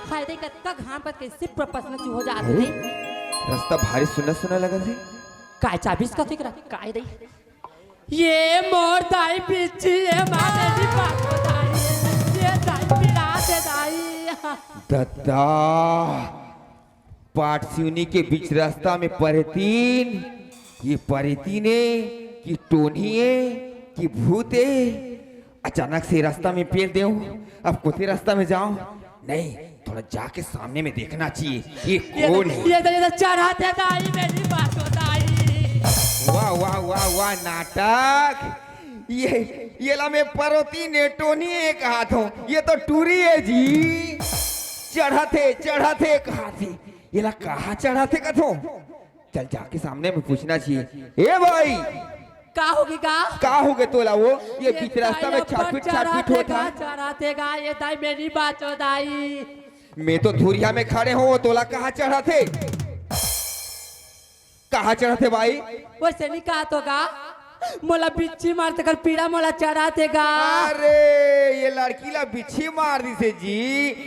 फायदे का घाम पर कैसे प्रपसन हो जाते थे। रास्ता भारी सुना सुना लगा थे। काय चाबीस का ठीक रहा काय दे ये मोर दाई पीछे ये माने दी बात दाई ये दाई पिला दे दाई दादा पाट सिवनी के बीच रास्ता में परेतीन, ये परेतीन है कि टोनी है कि भूत है। अचानक से रास्ता में पेल दे, अब कोते रास्ता में जाऊं नहीं, थोड़ा जाके सामने में देखना चाहिए ये कौन है। ये तो चढ़ाते दाई मेरी बात दाई। वाह वाह वाह वाह नाटक। ये ला में परोती ने टोनी एक हाथ हो, ये तो टूरी है जी। चढ़ाते कहा थे, ये ला कहा चढ़ाते कथो। चल जाके सामने में पूछना चाहिए। ए भाई का होगी का हो गए तोला वो ये बीच रास्ता में छाट-पीट होता। चढ़ातेगा ये दाई मेरी बात दाई। मैं तो धुरिया में खड़े हो, तोला कहाँ चढ़ाते भाई। वैसे नहीं कहा तो का मोला बिच्छी मारते कर पीड़ा मोला चढ़ातेगा। अरे ये लड़की ला बिच्छी मार दी से जी,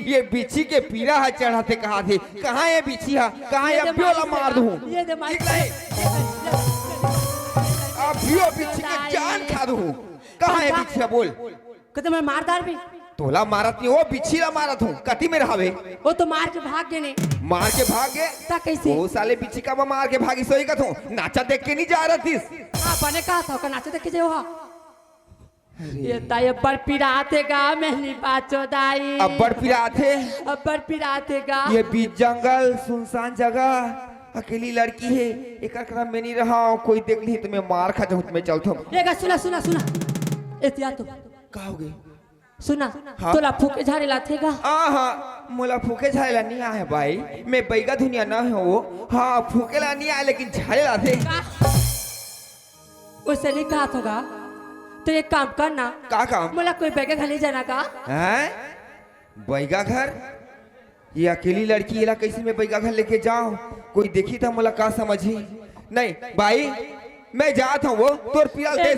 ये बिच्छी के पीड़ा है चढ़ाते कहा थे। कहाँ ये बिच्छी है, कहाँ ये अभियोला मार दूं। ये दे मार अभियो बिच्छी के जान खा दूं। कहाँ है बिच्छी बोल। कहते मैं मारदार भी तोला मारत नहीं, वो बिच्छी ला मारत हूँ। कटी में रहावे वो तो मार के भाग गए ने। मार के भाग गए ता कैसे वो साले बिच्छी का मार के भागी सोई का तू नाचा देख के नहीं जा रहा थी। हां बने कहा था का नाचे देख के जाओ। हां ये दाई अब्बर पिरातेगा मेहनी बाचो दाई। अब्बर पिरातेगा ये बीच जंगल सुनसान जगह अकेली लड़की है, एक करम में नहीं रहा हूं। कोई देख ली तो मैं मार खा जाऊं। मैं चलता हूं। एक सुना एहतियात तो कहोगे सुना। हाँ? तोला फूके झाड़े लाथेगा। हाँ मोला फूके झाड़े ला नहीं आए भाई, मैं बैगा दुनिया ना है वो। हाँ फूके ला नहीं आए लेकिन झाड़े लाथे। उसे नहीं कहा होगा तो एक काम करना। का काम मोला कोई बैगा घर ले जाना का है। बैगा घर ये अकेली लड़की ये ला कैसे मैं बैगा घर लेके जाऊं। कोई देखी था मोला का समझी नहीं भाई। मैं जाता हूँ वो तोर पिया दे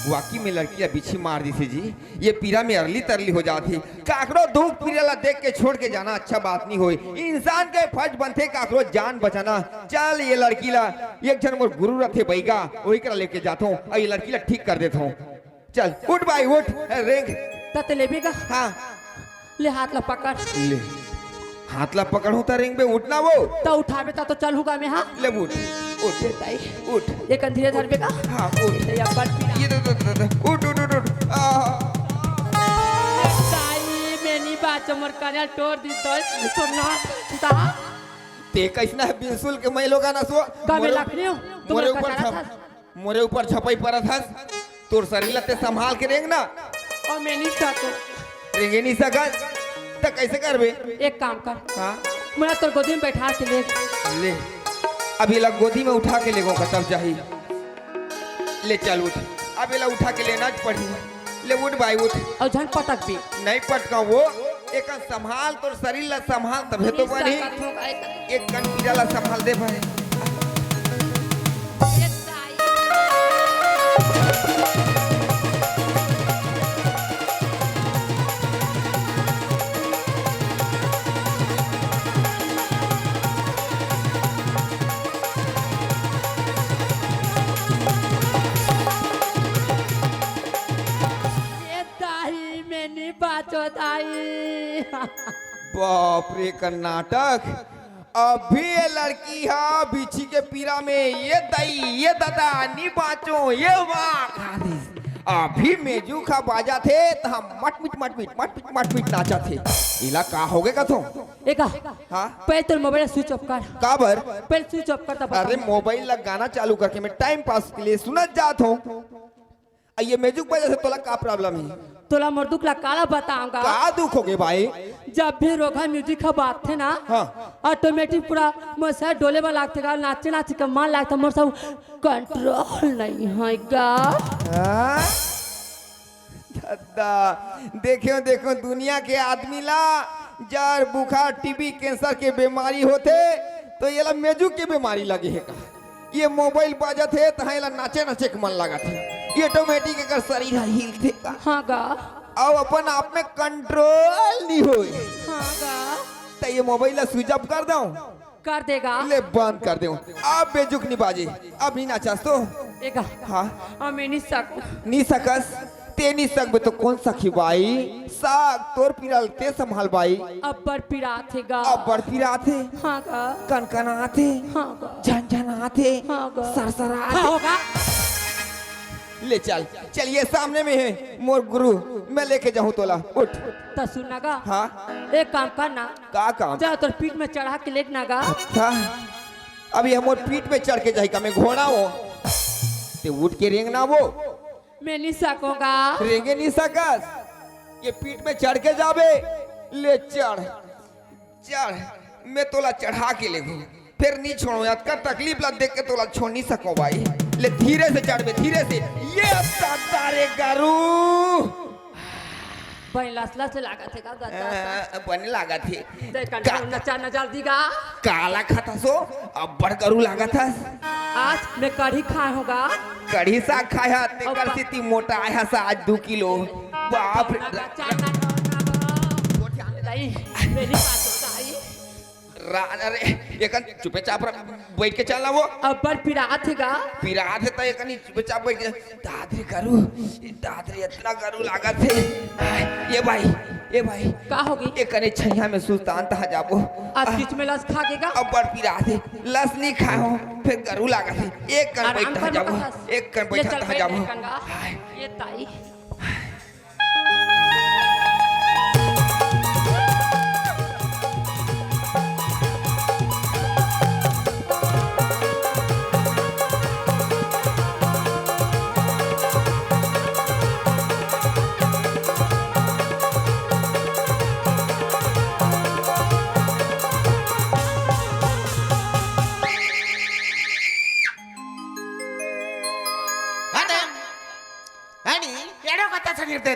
वाकई में लड़की बिच्छी मार दी थी जी। ये पीरा में अरली तरली हो जाती। काकरो दुख पीरा देख के छोड़ के जाना अच्छा बात नहीं होई। इंसान के फर्ज बनते काकरो जान बचाना। चल ये लड़की ला एक जन मोर गुरु रखे बैगा वही करा लेके जाता हूँ और ये लड़की ला ठीक कर देता हूँ। चल उठ भाई उठ रेंग तते लेबेगा। हाँ ले हाथ ला पकड़ ले हाथ ला पकड़ू ता रेंग पे उठना वो तो उठावे ता तो चलूगा मैं। हाँ ले उठ उठ एक धीरे धरबेगा। हाँ उठ ये अब्बर पीड़ा उठ दाई मेनी बात मोर कने तोड़ दी तो ना ता ते कैसना है बिल्सुल के मैं लोगा ना सो कबे लखनियो मोरे ऊपर छपाई पड़ा था। तोर शरीर ते संभाल के रेंग ना और मैं नहीं सकता रेंगे नहीं सकत तो कैसे करबे। एक काम कर हाँ मैं तो गोदी में बैठा के ले अभी लग गोदी में उठा के लेगो तब चाहिए। ले चल उठ अब ये उठा के लेना पड़ी। ले उठ भाई उठ और झन पटक भी नहीं पटका वो एक संभाल तोर शरीर ला संभाल तबे तो बनी। एक कन पीड़ा ला संभाल दे भाई। बाप रे कर्नाटक अभी ये लड़की है बिच्छी के पीरा में। ये दई ये दादा नी बाचो ये अभी मेजू खा बाजा थे तो हम मट मिट नाचा थे। इला का हो गए कथो एका हाँ पहले तो मोबाइल स्विच ऑफ कर। काबर पहले स्विच ऑफ कर। अरे मोबाइल ला गाना चालू करके मैं टाइम पास के लिए सुनत जात हूँ। ये मेजुक वजह से तोला का प्रॉब्लम है। तोला मोर दुख ला काला बताऊंगा। का दुख हो गए भाई। जब भी रोगा म्यूजिक का बात थे ना हाँ ऑटोमेटिक पूरा मोर सर डोले में लागते गा नाचे का मन लागता मोर सब कंट्रोल नहीं होगा। दादा देखो दुनिया के आदमी ला जार बुखार टीबी कैंसर के बीमारी होते तो ये ला मेजुक के बीमारी लगे है का। ये मोबाइल बाजत है तो ला नाचे के मन लगा थे। ये ऑटोमेटिक अगर शरीर हिलते का। हाँ गा और अपन आप में कंट्रोल नहीं हो हाँ गा तो ये मोबाइल स्विच ऑफ कर दूं कर देगा ले बंद कर दूं अब बेजुक नहीं बाजे अब नहीं नाचास तो एगा हाँ मैं नहीं सक नहीं सकस ते नहीं सकबे तो कौन सखी भाई साग तोर पिराल ते संभाल भाई अब बर पिरा थे गा अब बड़ पिरा थे हाँ गा कनकना थे हाँ गा झनझना थे हाँ गा सरसरा हाँ होगा ले चल चलिए सामने में है मोर गुरु मैं लेके जाऊं तोला उठ तो सुनना गा हाँ एक काम करना का काम जा तोर पीठ में चढ़ा के लेटना गा अच्छा अभी हम मोर पीठ पे चढ़ के जाई का मैं घोड़ा हो ते उठ के रेंगना वो मैं नहीं सकूंगा रेंगे नहीं सकस ये पीठ पे चढ़ के जाबे ले चढ़ चढ़ मैं तोला चढ़ा के ले फिर नहीं छोड़ो याद कर तकलीफ लग देख के तोला छोड़ नहीं सको भाई ले धीरे से चढ़ बे धीरे से ये तारे गरू भाई लसला से लगा थे का गदा बने लगा थे देख कंट्रोल नचा नचा दीगा काला खाता सो अब बड़ गरू लगा था आज मैं कढ़ी खाए होगा कढ़ी साग खाया ते कर से ती मोटा आया सा आज 2 किलो बाप रे मेरी बात होता है अरे एकन चुपे चाप बैठ के चलना वो अब्बर पिरात हैगा पिरात है तो एकन चुपे चाप बैठ के दादरी करू दादरी इतना करू लागत है ये भाई का होगी एकन छैया में सुल्तान ता जाबो आज बीच में लस खा गेगा अब्बर पिरात है लस नहीं खाओ फिर करू लागत है एक कन बैठ जाबो एक कन बैठ जाबो ये ताई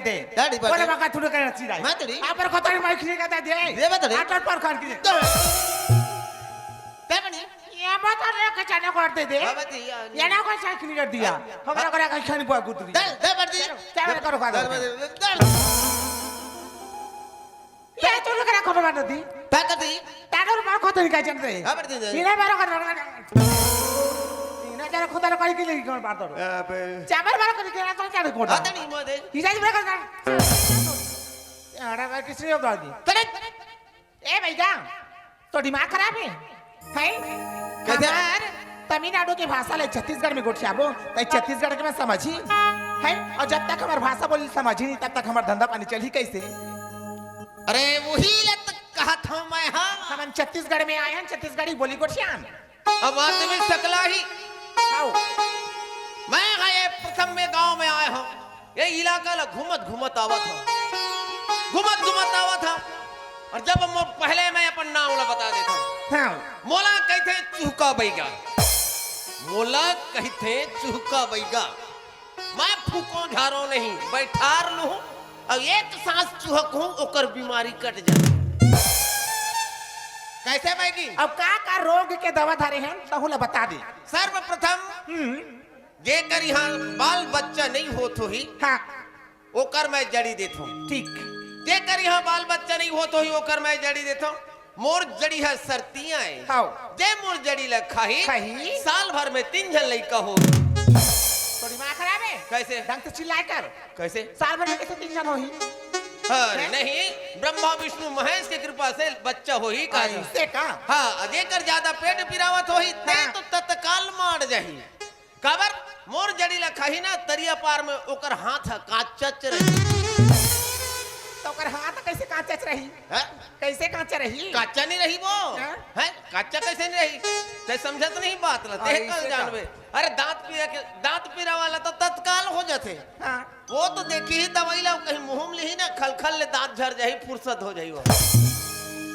दे दाढ़ी पर बोले बाका थोड़ा कर रची मैं तड़ी आप पर खतर मार खिले का दे दे बतड़ी आटर पर खान की ते बनी ये मत रे के जाने को दे बाबती ये ना को सा क्लियर दिया हमरा करे का खानी पर गुत दी दे बड़ी चावल करो खा दे ये तो करे खबर बात दी ताकती ताकर पर खतर का जान दे खबर दे इने बारो कर इने जरा खुदा कर के लेके कोन बात दो चावल बारो कर के ना तो चाड़ कोटा आता नहीं मोदे हिसाब बड़ा कर अरे भाई किसने हो दी तड़े ए भैया तो दिमाग खराब है हमार तमिलनाडु की भाषा ले छत्तीसगढ़ में गोठियाबो तो छत्तीसगढ़ के मैं समझी है और जब तक हमार भाषा बोली समझी नहीं तब तक हमार धंधा पानी चली कैसे अरे वही लत कहा था मैं हां हम छत्तीसगढ़ में आए हैं छत्तीसगढ़ी बोली गोठियान अब आदमी सकला ही आओ मैं गए प्रथम में गांव में आया हूं ये इलाका ला घूमत आवत था और जब पहले मैं अपन नाम ला बता देता हूं हां मोला कहते चुहका बैगा मोला कहते चुहका बैगा मैं फूको झारो नहीं बैठार लूं और एक सांस चुहक हूं ओकर बीमारी कट जाए कैसे बैगी अब का रोग के दवा धारे हैं तहुला बता दे सर्वप्रथम जे कर यहाँ बाल बच्चा नहीं होत हो ही हां ओकर मैं जड़ी देता हूं ठीक जे कर यहाँ बाल बच्चा नहीं होत हो ही ओकर मैं जड़ी देता हूं मोर जड़ी है सर्तियां हां जे मोर जड़ी ल खाही खाही। साल भर में 3 जन लइका हो तो दिमाग खराब है कैसे ढंग से चिल्लाए कर कैसे साल भर में कैसे 3 जन होही अरे नहीं ब्रह्मा विष्णु महेश की कृपा से बच्चा हो ही का से का हाँ जेकर ज्यादा पेट पिरावत हो ही ते तो तत्काल मार जाही काबर मोर जड़ी ला खाही ना तरिया पार में ओकर हाथ काचच रही तो कर हाथ कैसे कांचच रही हैं? कैसे कांचा रही काचा नहीं रही वो हाँ? है काचा कैसे नहीं रही ते समझत नहीं बात ला ते कल जानबे अरे दांत पीरा वाला तो तत्काल हो जाते हां वो तो देखी ही दवाई ला कहीं मुंह में ली ना खलखल ले दांत झड़ जाही फुर्सत हो जाई वो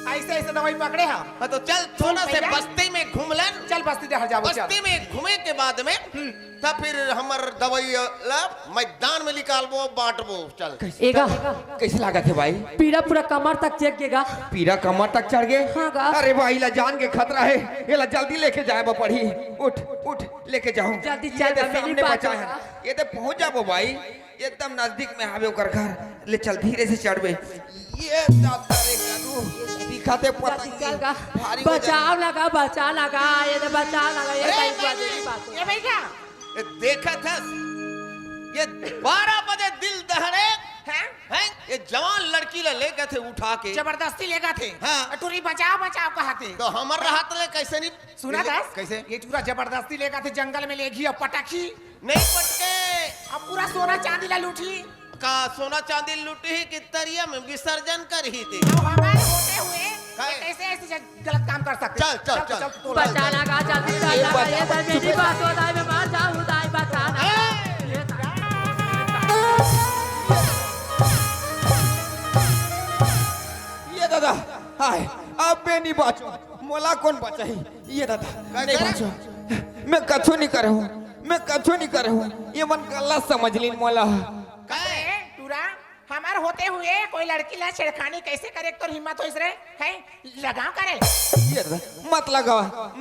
ऐसे ऐसे दवाई पकड़े हम हाँ तो चल थोड़ा से भैया। बस्ती में घूम लेन चल बस्ती हट जाओ चल बस्ती में घूमे के बाद में तब फिर हमर दवाई ला मैदान में निकालबो बांटबो चल एगा कैसे लागत है भाई पीड़ा पूरा कमर तक चेक गेगा पीरा कमर तक चढ़ गए हाँ गा। अरे भाई ला जान के खतरा है ये ला जल्दी लेके जाए वो पढ़ी उठ लेके जाओ जल्दी ये चल तो बा, मेरी सामने बात बचा है होगा। ये तो पहुंच जाबो भाई एकदम नजदीक में आवे ओकर घर ले चल धीरे से चढ़बे ये दादा रे कानू दिखाते पता चल का भारी हो जाए। बचाव लगा ये तो बचाव लगा ये अरे सही बात बाजी, है, बात है। ये भैया ये देखा था ये 12 बजे दिल दहड़े हैं हैं ये जवान लड़की ले गए थे उठा के जबरदस्ती लेगा थे हाँ। टूरी बचाओ बचाओ कहा थे तो हमार राहत ले कैसे नहीं सुना था कैसे ये पूरा जबरदस्ती लेगा थे जंगल में ले गई और पटाखी नहीं पटके अब पूरा सोना चांदी ला लूटी का सोना चांदी लूटी ही कि तरिया में विसर्जन कर ही थी अब हमारे होते हुए काय? ये कैसे ऐसे गलत काम कर सकते चल। तो बचा लगा जल्दी चल लगा ये तो मेरी बात होता है मैं मार जाऊँ दाई बचाना ये ये दादा हाय अब मैं नहीं बाचो मोला कौन बचाई ये दादा नहीं बाचो मैं कछु नहीं करे हूँ मैं कछु नहीं करे हूँ ये मन गलत समझ ली मोला अरे टूरा हमारे होते हुए कोई लड़की ला छेड़खानी कैसे करे तो हिम्मत हो इसरे है लगाओ करे ये दादा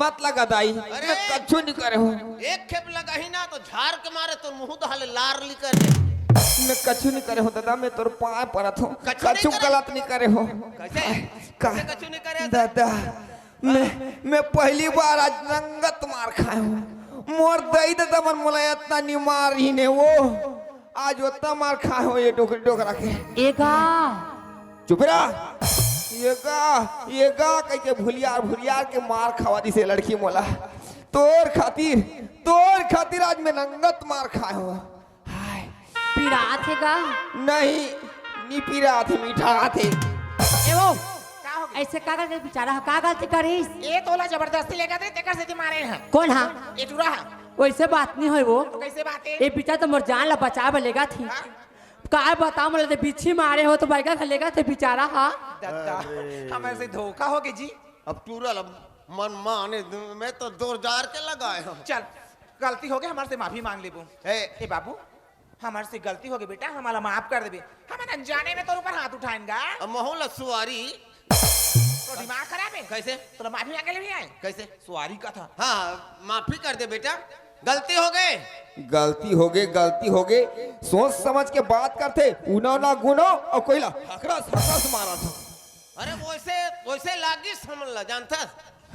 मत लगा दाई मैं कछु नहीं करे हूँ एक खेप लगा ही ना तो झाड़ के मारे तो मुंह दहाले लार लिकर दे मैं कछु नहीं करे हूँ दादा मैं तोर पाँव पड़त हूँ कछु नहीं कछु करे? गलत नहीं करे हूँ कैसे कैसे कछु नहीं करे दादा मैं पहली बार आज रंगत मार खाए हूँ मोर दई दादा मन मोला इतना नहीं मार ही ने वो आज उतना मार खाए हो ये डोकरा के एगा चुप रहा ये गा कह के भुलियार के मार खावा दी से लड़की मोला तोर खातिर आज मैं रंगत मार खाए हो पीड़ा थे का नहीं पी रहा थे मीठा थे एवो का हो गया ऐसे का करके बेचारा का गलती करीस ये तोला जबरदस्ती लेगा थे तेकर से मारे हैं कौन हा ये टूरा है वैसे बात नहीं होई वो तो कैसे बात है ये पीछा तो मोर जान ला बचाव लेगा थी का बताओ मोले तो बिच्छी मारे हो तो बैगा लेगा थे बेचारा हा दादा हमारे से धोखा हो गया जी अब टूरल अब मन माने मैं तो दौड़ जार के लगाए हूँ चल गलती हो गई हमारे से माफी मांग लेबू ए ए बाबू हमारे से गलती हो गई बेटा हमारा माफ कर देबे हम अनजाने में तोर ऊपर हाथ उठाएंगा मोहल्ला सुवारी तो दिमाग खराब है कैसे तो माफी मांगे ले भी आए कैसे सवारी का था हाँ माफी कर दे बेटा गलती हो गए गलती हो गई सोच समझ के बात करते उना ना गुनो और कोयला हकड़ा से मारा था अरे वैसे लागी समझ ला जानता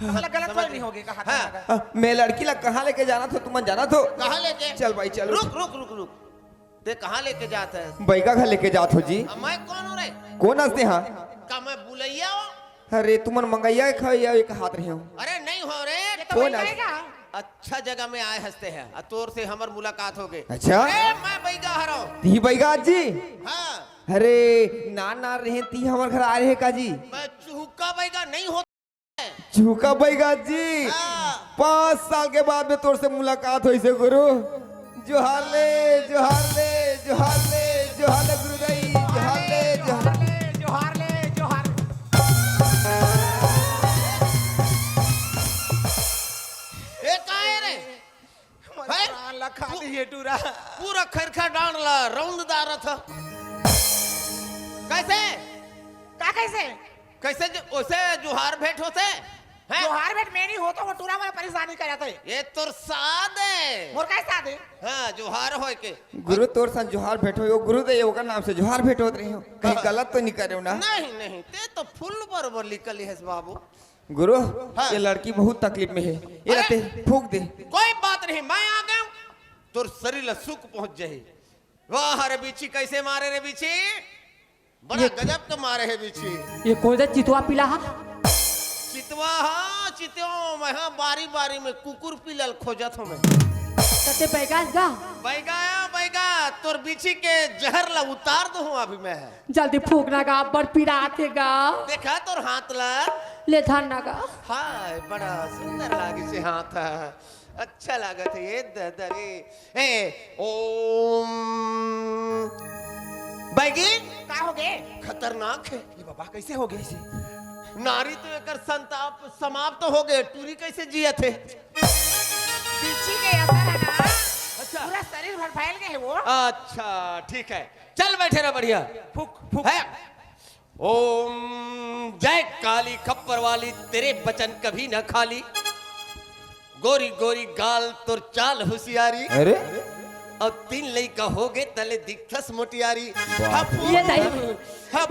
मतलब गलत कोई नहीं हो गया कहा हाँ। था मैं लड़की ला कहाँ लेके जाना था तुम जाना तो कहाँ लेके चल भाई चल रुक ते कहाँ लेके जाता है बैगा घर लेके जात हो जी अब मैं कौन हूँ रे कौन हंसते हाँ का मैं बुलैया हूँ अरे तुमन मंगैया खाया एक हाथ रहे हो अरे नहीं हो रे ये तो कौन वही है? कहेगा अच्छा जगह में आए हंसते हैं और तोर से हमार मुलाकात हो गई अच्छा अरे मैं बैगा हरा हूँ ती बैगा जी हाँ अरे ना रहे ती हमार घर आ रहे का जी मैं चूका बैगा नहीं होता झूका बैगा जी हाँ। 5 साल के बाद में तोर से मुलाकात हुई से गुरु जोहार ले गुरुदेव जोहार ले जोहार ए काहे रे है? लखा दिए टूरा पूरा खरखा डांड ला रौंददार था कैसे का कैसे कैसे ओसे जुहार भेंट होते हैं जोहार बेट मेरी हो तो वो टूरा में परेशानी कर जाता है ये तोर साद है मोर कैसा दे हाँ जुहार होए के गुरु तोर सन जोहार भेटो यो गुरुदेव ओकर नाम से जोहार भेट होत रही हो कहीं गलत तो नहीं करे हो ना नहीं ते तो फुल बरोबर लिखली है बाबू गुरु हाँ। ये लड़की बहुत तकलीफ में है ये अरे। रहते फूक दे कोई बात नहीं मैं आ गया हूं। तोर शरीर ला सुख पहुंच जाए वाह रे बीची कैसे मारे रे बीची बड़ा गजब के मारे है बीची ये कौन सा चितवा पीला हा चितवा हाँ चितवा मैं हाँ बारी में कुकुर पिलल खोजत हूँ मैं कते बैगा गा बैगा तोर बीची के जहर ला उतार दो हूँ अभी मैं जल्दी फूकना गा बड़ पीड़ा थे गा देखा तोर हाथ ला ले धरना गा हाय बड़ा सुंदर लागे से हाथ है अच्छा लागत है ये ददरे ए ओम बैगी का हो गए खतरनाक है ये बाबा कैसे हो गए इसे नारी तो एकर संताप समाप्त हो गए टूरी कैसे जिया थे पीछे के असर है ना अच्छा पूरा शरीर भर फैल गए है वो अच्छा ठीक है चल बैठे ना बढ़िया फूक है ओम जय काली खप्पर वाली तेरे बचन कभी न खाली गोरी गोरी गाल तुर चाल होशियारी अरे और 3 लड़का हो गए तले दिखस मोटियारी ये दाई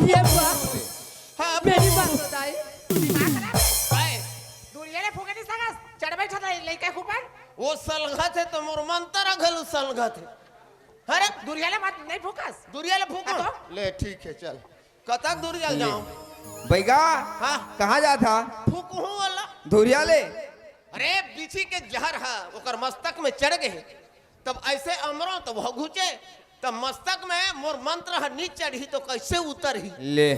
ये बात मेरी बात बताई दुनिया ने फूके नहीं सगा चढ़ बैठा था लइका ऊपर वो सलगा थे तो मोर मंतर घल सलगा थे अरे दुनिया ने मत नहीं फूकस दुरिया ले फूको ले ठीक है चल कतक दुरिया जाऊं बैगा हाँ कहाँ जा था फूकू वाला धुरिया ले अरे बिछी के जहर है ओकर मस्तक में चढ़ गए तब ऐसे अमरो तो वह घुचे तब मस्तक में मोर मंत्र है नीचे चढ़ी तो कैसे उतरही ले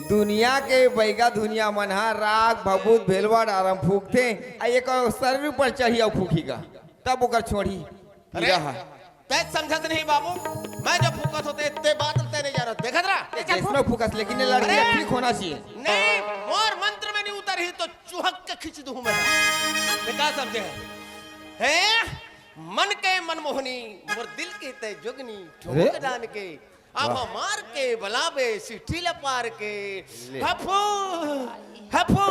दुनिया के बैगा दुनिया मनहा राग भभूत भेलवा डारम फूकते आ एक शरीर पर चढ़ी और फूकीगा तब ओकर छोड़ी अरे तय समझत नहीं बाबू मैं जब फूकत होते इतने बादल तय नहीं जा रहा देखत रहा कैसनो फूकस लेकिन ये लड़की अरे! ठीक होना चाहिए नहीं मोर मंत्र में नहीं उतरही तो चुहक के खींच दूं मैं क्या समझे है मन के मनमोहनी मोर दिल के तय जोगनी ठोक डान के अब मार के बलाबे सिठी लपार के हफू हफू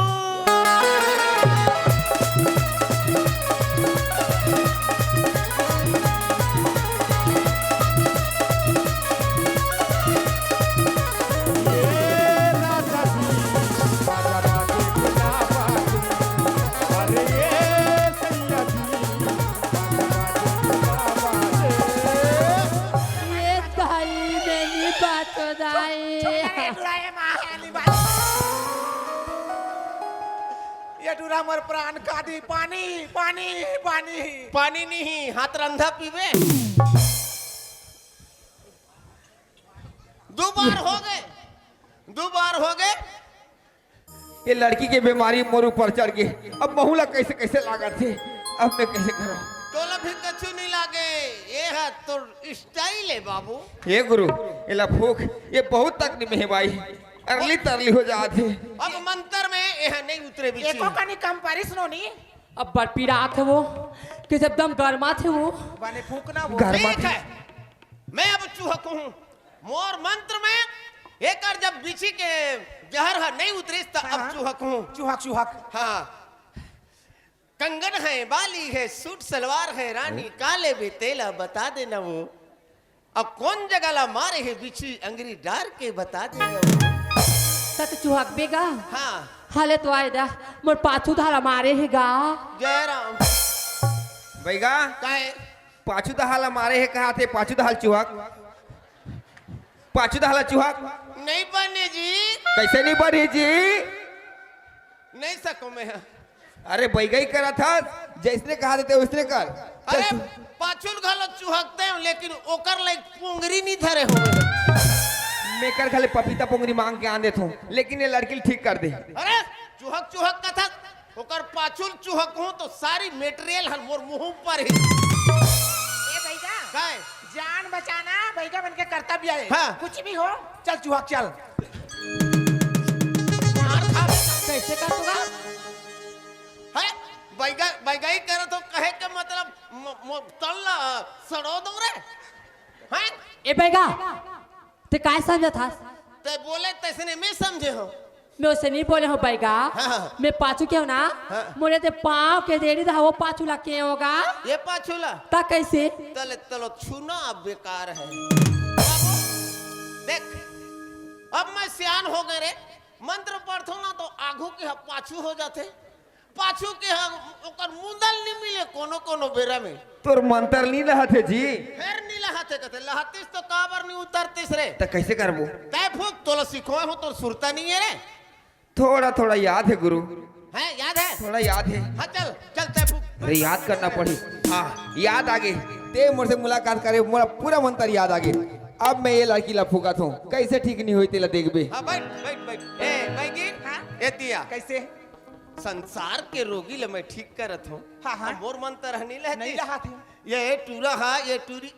ये दाई मेरी बात बताई ये टूरा मोर प्राण काटी पानी पानी पानी पानी नहीं हाथ रंधा पीवे 2 बार हो गए 2 बार हो गए ये लड़की के बीमारी मोर ऊपर चढ़ गई अब बहुला कैसे कैसे लागा थे अब मैं कैसे करूं तोला भी कछु नहीं लागे ये है तो स्टाइल है बाबू हे गुरु ये लफूक ये बहुत तकलीफ है भाई अरली तरली हो जाती अब मंत्र में यह नहीं उतरे बीच एको कनी कम परिस नोनी अब बड़ पीड़ा थे वो किस एकदम गर्मा थे वो बने फूकना वो घर- ठीक है मैं अब चूहक हूँ मोर मंत्र में एक बार जब बिछी के जहर है नहीं उतरे तो अब हाँ। चूहक हूँ चूहक चूहक हाँ कंगन है बाली है सूट सलवार है रानी काले भी तेला बता देना वो अब कौन जगह ला मारे है बिछी अंगरी डार के बता देना वो तत चुहक बेगा हाँ हाले तो आए दा मोर पाछू धारा मारे है गा जयराम बैगा कहे पाछू दहाला मारे है कहा थे पाछू दहाल चुहक पाछू दहाला चुहक नहीं बने जी कैसे नहीं बढ़ी जी नहीं सको मैं अरे बैगा ही करा था जैसने कहा देते वैसने कर अरे पाछुल घलो चुहकते हैं लेकिन ओकर लाइक पुंगरी नहीं धरे हुए मैं कर खाले पपीता पोंगरी मांग के आन देता हूँ लेकिन ये लड़की ठीक कर दे अरे चुहक चुहक का था ओकर पाछुल चुहक हूँ तो सारी मटेरियल हर मोर मुंह पर ही ए भैया काय जान बचाना भैया बन के कर्तव्य है हाँ। कुछ भी हो चल चूहक चल मार खा कैसे कर तूगा है बैगा बैगाई करे तो कहे के मतलब तल्ला सड़ो दो रे हैं ए बेगा ते काय समझा था ते बोले तैसने मैं समझे हो मैं उसे नहीं बोले हो बैगा हाँ। मैं पाछू क्यों ना हाँ। मोरे ते पाँव के देरी था वो पाछू ला के होगा ये पाछुला ता कैसे तले तलो छूना अब बेकार है बाबू, देख अब मैं सियान हो गए रे मंत्र पढ़ो ना तो आगू के हम पाछू हो जाते पाछू के हम ओकर मुंदल नहीं मिले कोनो कोनो बेरा में तोर मंत्र नहीं रहा थे जी फिर नहीं लहाते कहते लहातीस तो काबर नहीं उतरतीस रे तो कैसे करबो तय फूक तोला सिखोए हो तो सुरता नहीं है रे थोड़ा थोड़ा याद है गुरु हैं याद है थोड़ा याद है हाँ चल चल तय फूक अरे याद करना पड़ी हाँ याद आ गई ते मोर से मुलाकात करे मोरा पूरा मंत्र याद आ गई अब मैं ये लड़की ला फूका हूँ कैसे ठीक नहीं हुई तेला देखबे हाँ बैठ बैठ बैठ ए बैगी हाँ? ए दिया कैसे संसार के रोगी ले मैं ठीक करत हूँ हाँ, हाँ। मोर मंत्र नहीं लहती नहीं रहा थे ये टूरा हा ये टूरी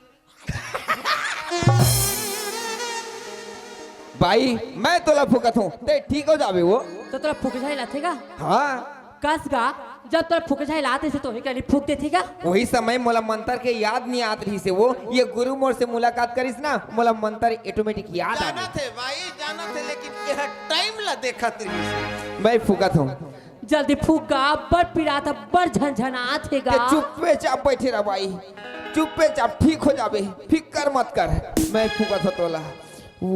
भाई मैं तोला फूकत हूँ ते ठीक हो जावे वो तो तोरा फूक जाए लाथेगा हाँ कस गा जब तोरा फूक जाए लाते से तो ही कहीं फूक देती का वही समय मोला मंत्र के याद नहीं आत रही से वो ये गुरु मोर से मुलाकात करिस ना मोला मंत्र ऑटोमेटिक याद आ जाना गई थे भाई जाना थे लेकिन यह टाइम ला देखा तेरी मैं फूकत हूँ जल्दी फूका बड़ पिरात बड़ झंझनात के हेगा चुप्पे चाप बैठे रह भाई, चुप्पे चाप ठीक हो जाबे, फिकर मत कर, मैं फूका था तोला। ओ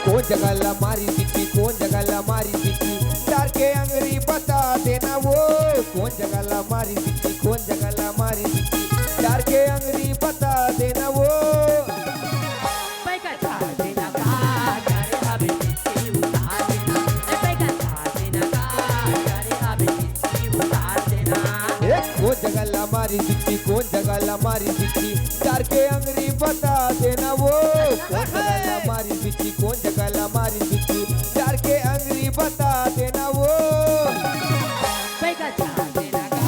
कौन जगह ला मारी सिक्की, कौन जगह ला मारी सिक्की, चार के अंगरी बता देना वो। कौन जगह ला मारी सिक्की, कौन जगह ला मारी सिक्की, चार के अंगरी बता देना वो। पैका छा देना का करे हबे चिट्ठी उतार देना ए पैका छा देना का करे हबे चिट्ठी उतार देना कौन जगह ला मारी सिक्की, कौन जगह ला मारी सिक्की, चार के अंगरी बता देना वो। कौन जगह ला मारी सिक्की, कौन जगह ला मारी सिक्की, चार के अंगरी बता देना वो। पैका छा देना का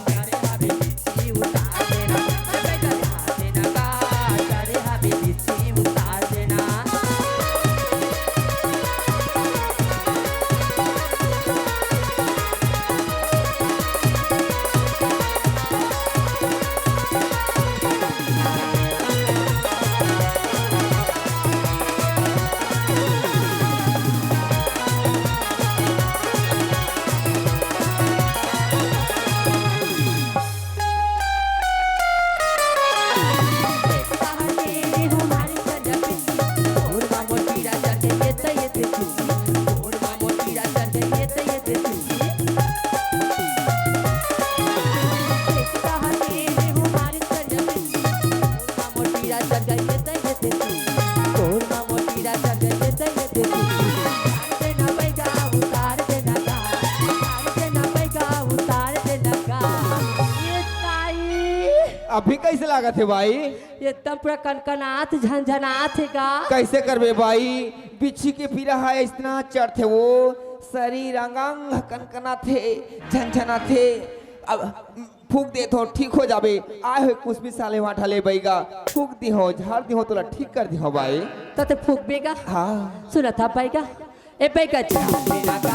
करे हबे चिट्ठी उतार देना ए पैका छा देना का करे हबे चिट्ठी उतार देना अभी कैसे लागत है भाई? एकदम पूरा कनकनात झंझनात हेगा कैसे करबे भाई? बिच्छी के पीरा है इतना चढ़ थे वो, शरीर अंग कनकना थे, झंझना थे। अब फूक दे तो ठीक हो जाबे। आए हुए कुछ भी साले वहाँ ढले बैगा, फूक दी हो, झाड़ दी हो, तो ठीक कर दी हो भाई। तो फूक बेगा हाँ सुना था बैगा ए बैगा छा देना का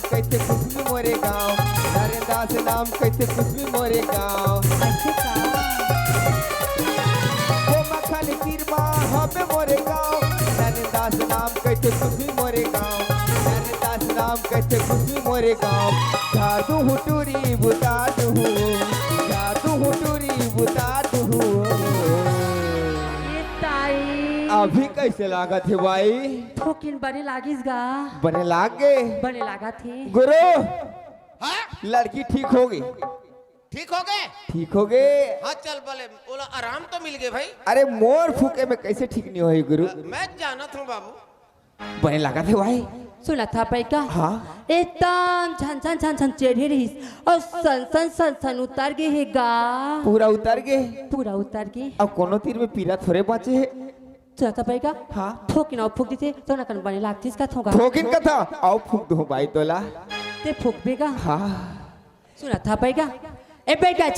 कैसे खुशबू मोरे गाँव, नरेंदास नाम कैसे खुशबू मोरे गाँव। वो मखन गिरमा हमें मोरे गाँव, नरेंदास नाम कैसे खुशबू मोरे गाँव, नरेंदास नाम कैसे खुशबू मोरे गाँव। जादू हुटूरी बुता दू, जादू हुटूरी बुता दू। अभी कैसे लागत है भाई? ठोकिन बने लागिस गा बने लागे बने लागा थी गुरु। हाँ? लड़की ठीक हो गई, ठीक हो गए? ठीक हो गए। हाँ चल बोले बोला आराम तो मिल गए भाई। अरे मोर फूके में कैसे ठीक नहीं होई गुरु? मैं जाना था बाबू। बने लगा थे भाई। सुना था पैका हाँ एकदम छन छन छन छन चढ़े रही और सन सन सन सन उतर गए है गा पूरा उतर गए, पूरा उतर गए। अब कोनो तीर में पीरा थोड़े बचे है। सुना था पैका हाँ ठोकिन और फूक देते तो ना कन बने लागतीस का थोगा ठोकिन का था आओ फूक दो भाई तोला। ते फूक बेगा हाँ सुना था पैका ए पैका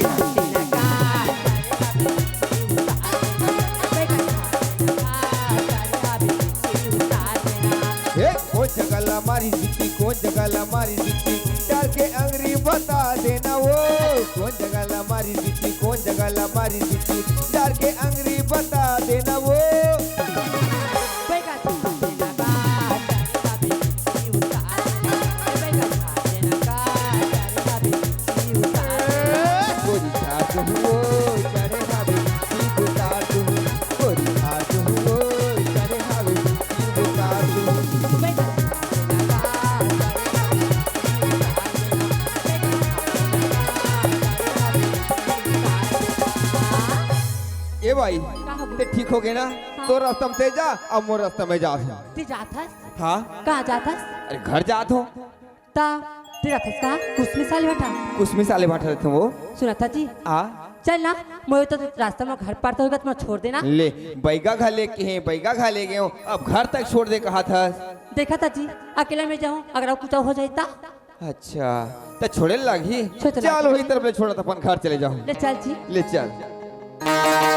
कौन जगह ला मारी जिक्की, कौन जगह ला मारी जिक्की, डर के अंगरी बता देना वो। कौन जगह ला मारी जिक्की, कौन जगह ला मारी जिक्की, डर के अंगरी बता देना वो। भाई का हो ते ठीक हो गए ना? तो रास्ता में ते जा अब मोर रास्ता में जा। ती जाथस हाँ कहाँ जाथस अरे घर जात हो ता ती जाथस कहाँ कुछ मिसाल बेटा कुछ मिसाले बैठा रहते वो सुना था जी आ चल ना मैं तो रास्ता में घर पार तो होगा तो मैं छोड़ देना ले बैगा खा ले के हैं बैगा खा ले गए हो अब घर तक छोड़ दे कहा था। देखा था जी अकेला में जाऊँ अगर आप कुछ हो जाता अच्छा तो छोड़े लगी छोड़े चल वही तरफ ले छोड़ा था अपन घर चले जाओ ले चल जी ले चल।